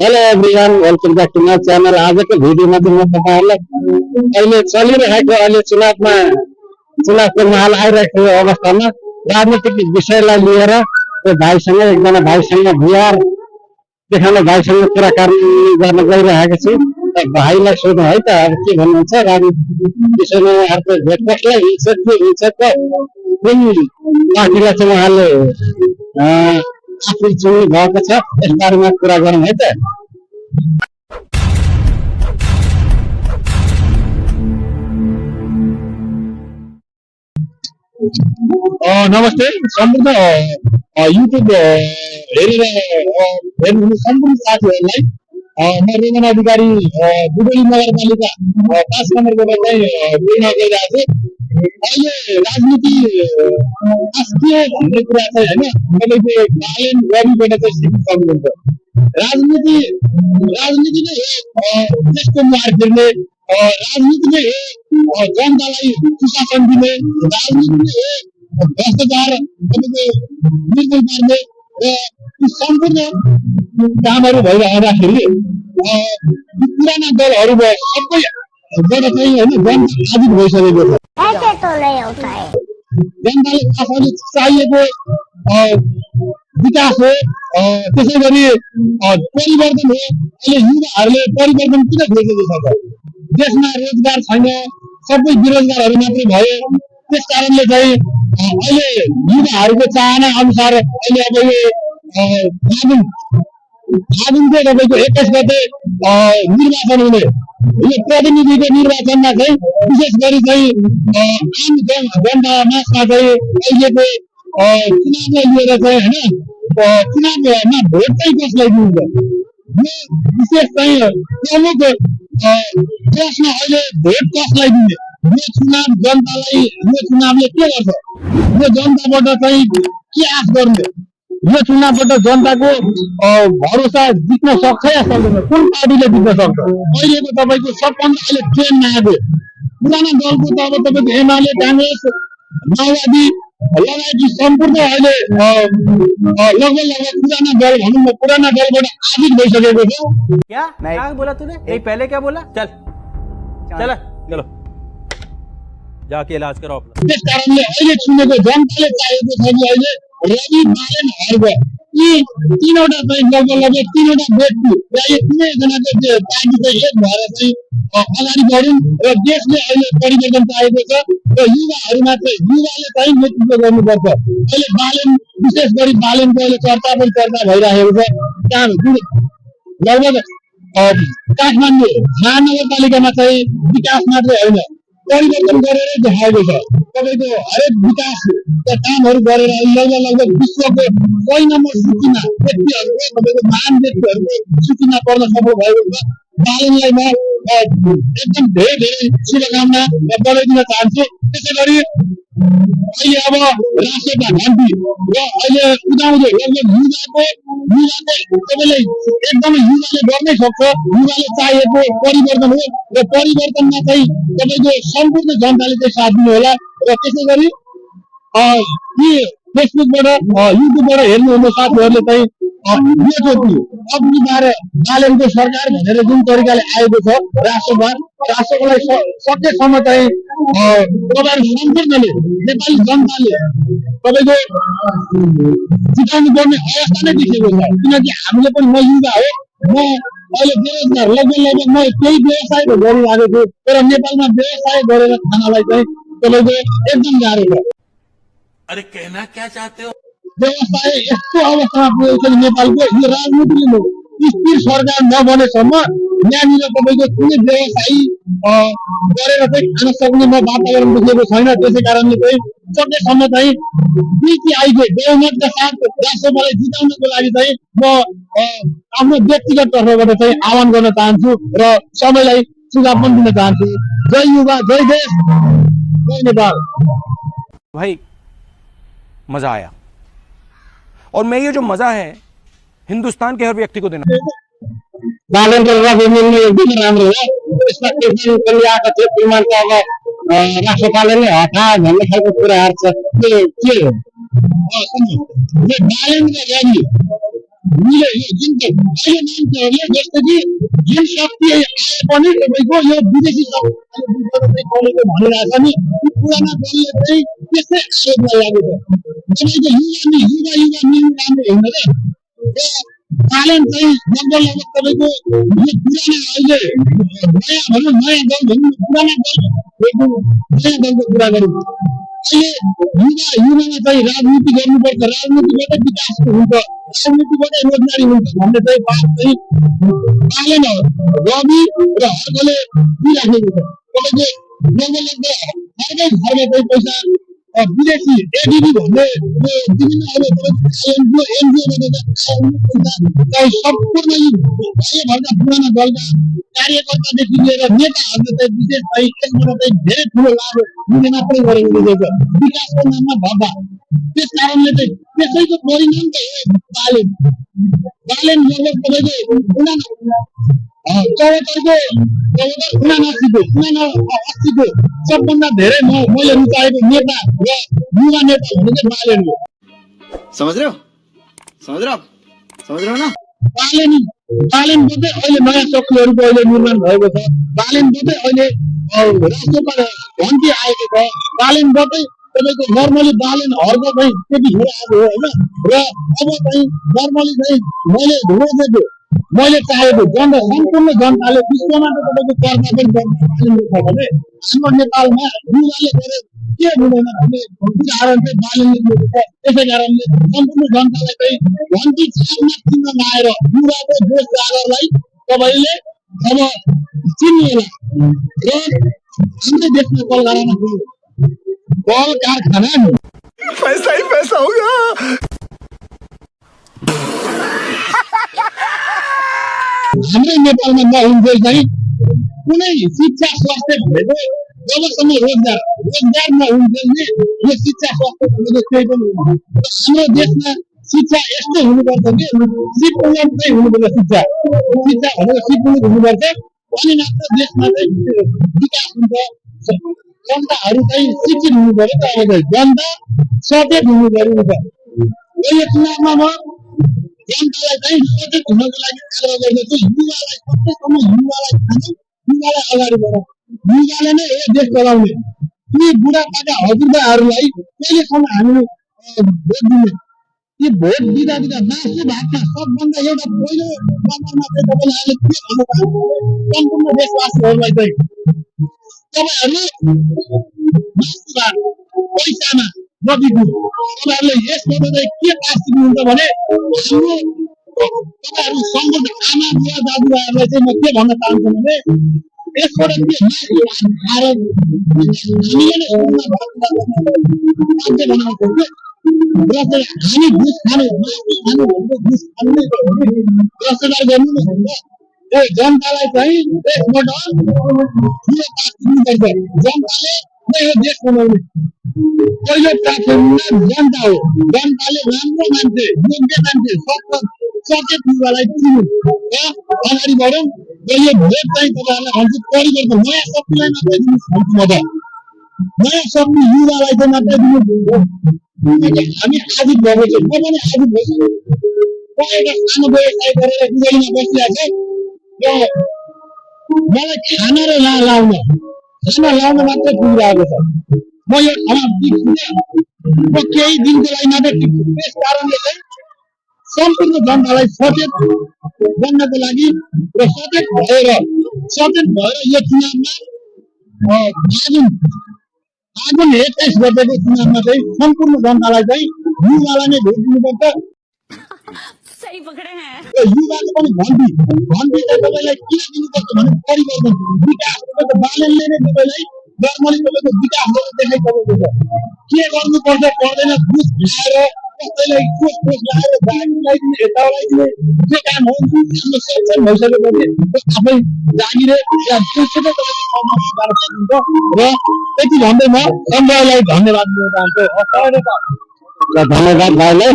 Hello everyone, welcome back to my channel. आजको भिडियोमा चाहिँ म तपाईँहरूलाई अहिले चलिरहेको चुनावको माहौल आइरहेको अवस्थामा राजनीतिक विषयलाई लिएर भाइसँग एकजना भाइसँग बिहार देखाउने भाइसँग कुराकानी गर्न गइरहेको छु। भाइलाई सोधौँ है त, अब के भन्नुहुन्छ राजनीतिक विषयमा उहाँहरूको भेट कसलाई हिँड्छ, के हुन्छ त, कुन पार्टीलाई चाहिँ उहाँले आफू चुन्नु भएको छ, यस बारेमा कुरा गरौँ है त। नमस्ते सम्पूर्ण युट्युब हेर्नुहुने सम्पूर्ण साथीहरूलाई म रेमन अधिकारी दुबई नगरपालिका 5 नम्बरबाट चाहिँ बोल्न गइरहेको छु। अहिले राजनीति के भन्ने कुरा चाहिँ होइन, तपाईँको गायन रविबाट चाहिँ सिक्न सक्नुहुन्छ। राजनीति नै हो देशको मुहार फेर्ने, राजनीति नै हो जनतालाई सुशासन दिने, राजनीति नै हो भ्रष्टाचार तपाईँको निर्मूल पार्ने र सम्पूर्ण कामहरू भइरहँदाखेरि पुराना दलहरू भयो सबैबाट चाहिँ होइन जनता आजित भइसकेको छ। जनताले आफूले चाहिएको विकास हो, त्यसै गरी परिवर्तन हो। अहिले युवाहरूले परिवर्तन किन खोजेको छ त? देशमा रोजगार छैन, सबै बेरोजगारहरू मात्रै भयो। त्यस कारणले चाहिँ अहिले युवाहरूको चाहना अनुसार अहिले अब यो फागुन चाहिँ तपाईँको 21 गते निर्वाचन हुने, यो प्रतिनिधिको निर्वाचनमा चाहिँ विशेष गरी चाहिँ आम जनमासमा चाहिँ अहिलेको चुनावलाई लिएर चाहिँ होइन चुनावमा भोट चाहिँ कसलाई दिन्छ, यो विशेष चाहिँ प्रमुख प्रश्न अहिले भोट कसलाई दिने। यो चुनाव जनतालाई, यो चुनावले के गर्छ, यो जनताबाट चाहिँ के आश गर्ने, यो चुनावबाट जनताको भरोसा जित्न सक्छ या सक्दैन, कुन पार्टीले जित्न सक्छ। अहिलेको तपाईँको सबभन्दा अहिले ट्रेन्डमा आएको पुराना दलको त अब तपाईँको एमाले, काङ्ग्रेस, माओवादी लगायत सम्पूर्ण अहिले लगभग पुराना दल भनौँ न, पुराना दलबाट आजित भइसकेको छ। क्या बोला तूने? नहीं पहले क्या बोला? चल चलो जाके इलाज कराओ अपना। त्यस कारणले अहिले चुनेको जनताले चाहेको छ कि अहिले रवि बालेन हर्ब यी तीनवटा चाहिँ लगभग तीनवटा व्यक्ति या यो तीनैजनाको पार्टी चाहिँ एक भएर चाहिँ अगाडि बढुन् र देशले अहिले परिवर्तन चाहेको छ र युवाहरूमा चाहिँ युवाले चाहिँ नेतृत्व गर्नुपर्छ। अहिले बालेन, विशेष गरी बालेनको अहिले चर्चा भइरहेको छ। काम लगभग काठमाडौँ महानगरपालिकामा चाहिँ विकास मात्रै होइन, परिवर्तन गरेरै देखाएको छ। तपाईँको हरेक विकास कामहरू गरेर लगभग विश्वको 1 नम्बर सूचीमा व्यक्तिहरूको, तपाईँको महान व्यक्तिहरूको सूचीमा पर्न सफल भएको छ। बालनलाई म एकदम धेरै शुभकामना बधाई दिन चाहन्छु। त्यसै गरी अहिले अब राष्ट्रपति घन्टी र अहिले उदाउँदो लगभग युवाको तपाईँले एकदमै युवाले गर्नै सक्छ। युवाले चाहिएको परिवर्तन हो र परिवर्तनमा चाहिँ तपाईँको सम्पूर्ण जनताले चाहिँ साथ दिनु होला। र त्यसै गरी यी फेसबुकबाट युट्युबबाट हेर्नुहुने साथीहरूले चाहिँ अग्नि बार बालेनको सरकार भनेर जुन तरिकाले आएको छ राष्ट्रलाई सकेसम्म चाहिँ तपाईँहरू सम्पूर्णले नेपाली जनताले तपाईँको जिताउनु पर्ने अवस्था नै देखिएको छ। किनकि हामीले पनि, म युवा हो, म अहिले बेरोजगार, लगभग म केही व्यवसाय त गरिरहेको छु, तर नेपालमा व्यवसाय गरेर खानलाई चाहिँ तपाईँको एकदम गाह्रो छ। अरे कहना क्या चाहते हो? व्यवसाय यस्तो अवस्थामा पुगेको छ नेपालको, यो राजनीतिले स्थिर सरकार नबनेसम्म यहाँनिर तपाईँको कुनै व्यवसायी गरेर चाहिँ खान सक्ने वातावरण बुझेको छैन। त्यसै कारणले चाहिँ सकेसम्म चाहिँ बिटिआईको बहुमतका साथ राष्ट्रपतिलाई जिताउनको लागि चाहिँ म आफ्नो व्यक्तिगत तर्फबाट चाहिँ आह्वान गर्न चाहन्छु र सबैलाई सुझाव पनि दिन चाहन्छु। जय युवा, जय देश, जय नेपाल। भाई मजा आया, और मैं ये जो मजा है हिंदुस्तान के हर व्यक्ति को देना। बालन एकदम राम्रो हो। यसमा केही पनि आएको थियो, श्रीमानको अब राष्ट्रपालले नै हटा भन्ने खालको कुराहरू छ। त्यो के हो? बालनको रवि हामीले यो जुन अहिले मान्छेहरूले जस्तो कि जुन शक्ति आए पनि तपाईँको यो विदेशी शक्ति कलेजो भनिरहेछ नि पुराना दलले चाहिँ त्यसै आयोगमा लागेको छ तपाईँको युवा मिल्नु राम्रो होइन र ट्यालेन्ट चाहिँ लगभग तपाईँको यो पुराना अहिले नयाँ भनौँ नयाँ दल भनौँ पुराना दल नयाँ दलको कुरा गरौँ अहिले युवामा चाहिँ राजनीति गर्नुपर्छ राजनीतिबाट विकास हुन्छ राजनीतिबाट रोजगारी हुन्छ भन्ने चाहिँ बात चाहिँ पालेन रवि र हर्कले दिइराखेको छ तपाईँको लगभग घरमा चाहिँ पैसा विदेशी एडिबी भन्ने यो विभिन्न अब एनजिओबाट सम्पूर्ण भएभरका पुराना दलका कार्यकर्तादेखि लिएर नेताहरूले चाहिँ विशेष चाहिँ यसबाट चाहिँ धेरै ठुलो लाभ लिने मात्रै गरेको देखिन्छ विकासको नाममा भद्दा त्यस कारणले चाहिँ त्यसैको परिणाम चाहिँ बालेन लगभग तपाईँको 79को सबभन्दा धेरै मैले रुचाएको नेता र युवा नेता भनेको बालेन हो समझ रहे हो ना बालेनबाटै अहिले नयाँ शक्तिहरूको अहिले निर्माण भएको छ बालेनबाटै अहिले राष्ट्रको घन्टी आएको छ बालेनबाटै तपाईँको नर्मली बालेन हर्क चाहिँ त्यतिखेर आएको हो होइन र अब चाहिँ नर्मली चाहिँ मैले रोजेको मैले चाहेको सम्पूर्ण जनताले विश्वमा त तपाईँको चर्चा पनि गर्न छ भने हाम्रो नेपालमा युवाले गरे के हुँदैन भन्ने उदाहरण चाहिँ बालेनले दिएको छ त्यसै कारणले सम्पूर्ण जनतालाई चाहिँ घन्टी छापमा चिन्न लाएर युवाको जोस जागरलाई तपाईँले अब चिन्नुहोला र हाम्रै देशमा कल कारखाना पैसा ही पैसा होगा हाम्रै नेपालमा नहुन्जेल चाहिँ कुनै शिक्षा स्वास्थ्य भनेको जबसम्म रोजगार नहुन्जेल नि यो शिक्षा स्वास्थ्य भनेको केही पनि हुँदैन हाम्रो देशमा शिक्षा यस्तो हुनुपर्छ कि सिपमूलक चाहिँ हुनुपर्छ शिक्षा भनेको सिपमूलक हुनुपर्छ अनि मात्र देशमा चाहिँ विकास हुन्छ जनताहरू चाहिँ शिक्षित हुनु पर्यो त अब जनता सचेत हुनु पर्यो नि यो चुनावमा म जनतालाई चाहिँ सचेत हुनको लागि आग्रह गर्दछु युवालाई सकेसम्म युवालाई अगाडि बढाउँ युवाले नै यो देश चलाउने यी बुढापाका हजुरबाहरूलाई कहिलेसम्म हामीले भोट दिने यी भोट दिँदा मासु भातमा सबभन्दा एउटा पहिलो नम्बरमा चाहिँ तपाईँले अहिले के भन्नु चाहनुहुन्छ सम्पूर्ण देशवासीहरूलाई चाहिँ तपाईँहरू मासु भात पैसामा नबिग्नु तपाईँहरूले यसबाट चाहिँ के पास दिनुहुन्छ भने हाम्रो तपाईँहरू सम्पूर्ण आमा बुवा दाजुभाइहरूलाई चाहिँ म के भन्न चाहन्छु भने यसबाट के मासु भात खाएर हामीले नै मान्छे बनाउँछौँ कि र चाहिँ हामी घुस खानु मासु खानु भनेको घुस खानु नै भ्रष्टाचार गर्नु नै हुन्छ यो जनतालाई चाहिँ देशबाट ठुलो पास दिनुपर्छ जनताले नै यो देश बनाउने पहिलो प्राथमिकता जनता हो जनताले राम्रो मान्छे योग्य मान्छे सचेत युवालाई चिन्नु र अगाडि बढौँ र यो भोट चाहिँ तपाईँहरूलाई भन्छु परिवर्तन नयाँ शक्तिलाई मात्रै दिनुहोस् भन्छु म त नयाँ शक्ति युवालाई चाहिँ मात्रै दिनुहोस् हामी आजित भएको छौँ म पनि आजित भइसक्यो म एउटा सानो व्यवसाय गरेर दुबईमा बसिरहेको छ र मलाई खाना र लाउन मात्रै पुगिरहेको छ म यो ठाउँमा म केही दिनको लागि मात्रै टिक्छु त्यस कारणले चाहिँ सम्पूर्ण जनतालाई सचेत बन्नको लागि र सचेत भएर यो चुनावमा आगुन 21 गतेको चुनावमा चाहिँ सम्पूर्ण जनतालाई चाहिँ युवालाई नै भोट दिनुपर्छ सही पकड़े हैं युवाको पनि घन्टी चाहिँ तपाईँलाई किन दिनुपर्छ भने परिवर्तन विकास तपाईँको बालेनले नै तपाईँलाई नर्मली तपाईँको विकास गरेर देखाइसकेको छ के गर्नुपर्छ पर्दैन घुस खाएर कसैलाई कोष लगाएर गाडी लगाइदिने यता लगाइदिने जो काम हो हाम्रो सक्षम भइसकेपछि आफै जागिरे या त्यसै तपाईँले सक्नुहुन्छ र यति भन्दै म सञ्जयलाई धन्यवाद दिन चाहन्छु धन्यवाद भाइलाई